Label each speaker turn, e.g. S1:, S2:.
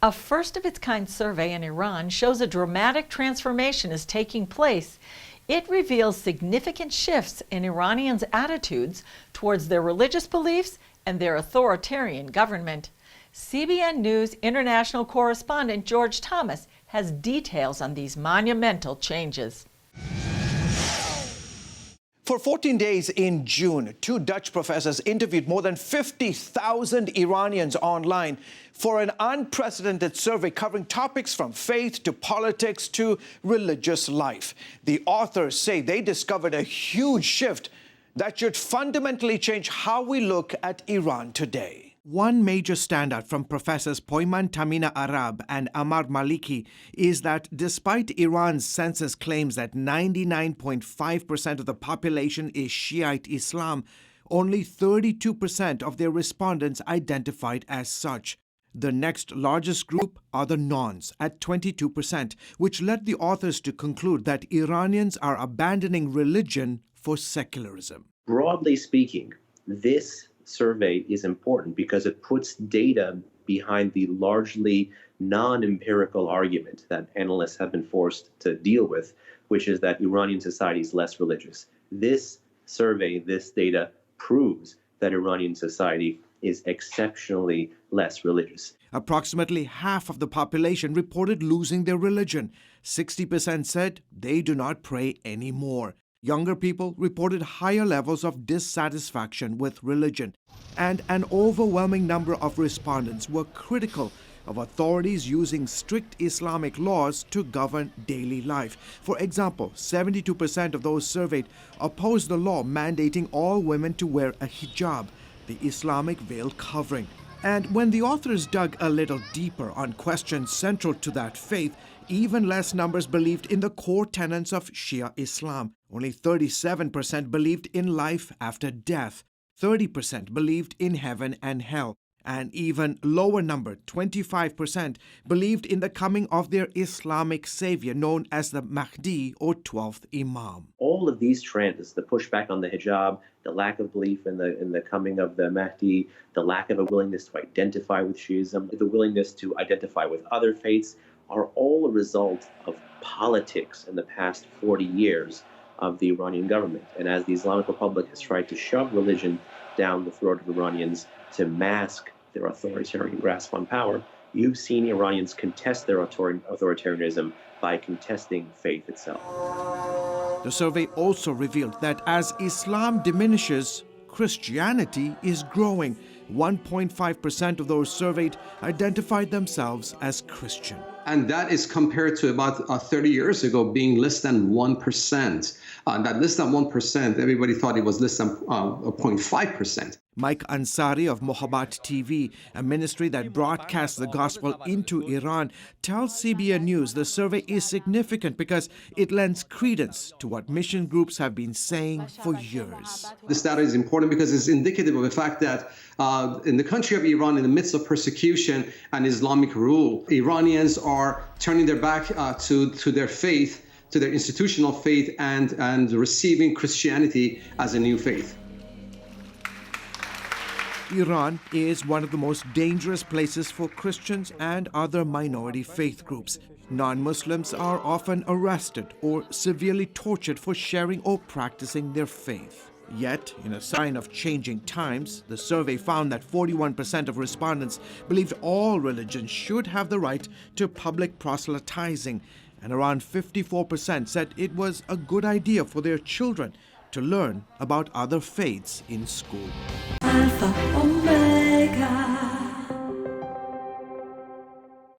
S1: A first-of-its-kind survey in Iran shows a dramatic transformation is taking place. It reveals significant shifts in Iranians' attitudes towards their religious beliefs and their authoritarian government. CBN News international correspondent George Thomas has details on these monumental changes.
S2: For 14 days in June, 2 Dutch professors interviewed more than 50,000 Iranians online for an unprecedented survey covering topics from faith to politics to religious life. The authors say they discovered a huge shift that should fundamentally change how we look at Iran today. One major standout from Professors Pooyan Tamimi Arab and Ammar Maleki is that despite Iran's census claims that 99.5% of the population is Shiite Islam, only 32% of their respondents identified as such. The next largest group are the nones at 22%, which led the authors to conclude that Iranians are abandoning religion for secularism.
S3: Broadly speaking, this survey is important because it puts data behind the largely non-empirical argument that analysts have been forced to deal with, which is that Iranian society is less religious. This survey, this data proves that Iranian society is exceptionally less religious.
S2: Approximately half of the population reported losing their religion. 60% said they do not pray anymore. Younger people reported higher levels of dissatisfaction with religion, and an overwhelming number of respondents were critical of authorities using strict Islamic laws to govern daily life. For example, 72% of those surveyed opposed the law mandating all women to wear a hijab, the Islamic veil covering. And when the authors dug a little deeper on questions central to that faith, even less numbers believed in the core tenets of Shia Islam. Only 37% believed in life after death. 30% believed in heaven and hell. An even lower number, 25%, believed in the coming of their Islamic savior known as the Mahdi or 12th Imam.
S3: All of these trends, the pushback on the hijab, the lack of belief in the coming of the Mahdi, the lack of a willingness to identify with Shiism, the willingness to identify with other faiths, are all a result of politics in the past 40 years of the Iranian government. And as the Islamic Republic has tried to shove religion down the throat of Iranians to mask their authoritarian grasp on power, you've seen Iranians contest their authoritarianism by contesting faith itself.
S2: The survey also revealed that as Islam diminishes, Christianity is growing. 1.5% of those surveyed identified themselves as Christian.
S4: And that is compared to about 30 years ago being less than 1%. That less than 1%, everybody thought it was less than 0.5%.
S2: Mike Ansari of Mohabbat TV, a ministry that broadcasts the gospel into Iran, tells CBN News the survey is significant because it lends credence to what mission groups have been saying for years.
S4: This data is important because it's indicative of the fact that in the country of Iran, in the midst of persecution and Islamic rule, Iranians are turning their back to their faith, to their institutional faith, and receiving Christianity as a new faith.
S2: Iran is one of the most dangerous places for Christians and other minority faith groups. Non-Muslims are often arrested or severely tortured for sharing or practicing their faith. Yet, in a sign of changing times, the survey found that 41% of respondents believed all religions should have the right to public proselytizing, and around 54% said it was a good idea for their children to learn about other faiths in school.
S5: Alfa Omega.